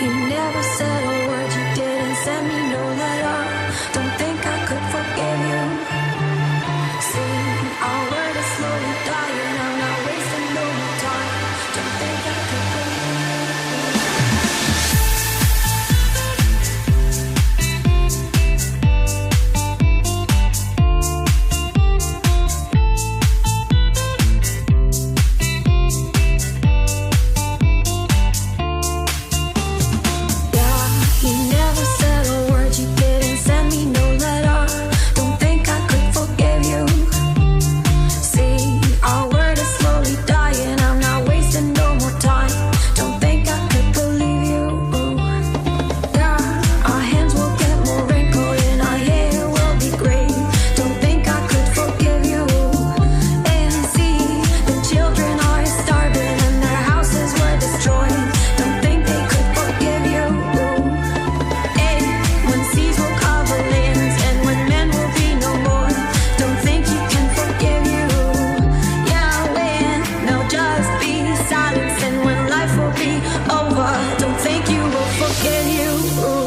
You never said a word, you didn't send me no letter. Don't think I could forgive you. See, our word is slowly dying, I'm not wasting no more time. Don't think I could forgive you. Over, don't think you will forget you.